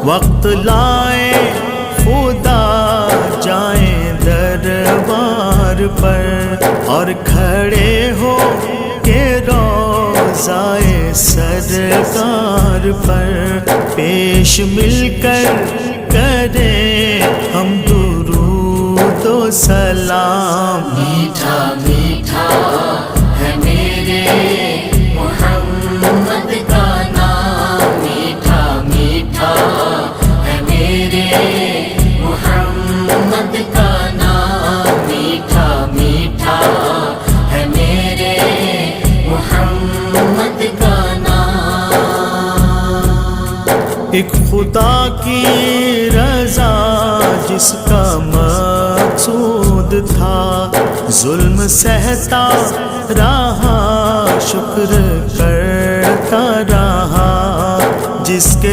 वक्त लाए खुदा जाए दरबार पर और खड़े हो के रोज़ाए सरकार पर पेश मिलकर करें हम दुरूद व सलाम। मीठा मीठा है मेरे मोहम्मद का नाम, मीठा मीठा है मेरे मोहम्मद का नाम, मीठा मीठा है मेरे मोहम्मद का नाम। एक खुदा की रज़ा जिसका मकसूद था, जुल्म सहता रहा शुक्र करता रहा, जिसके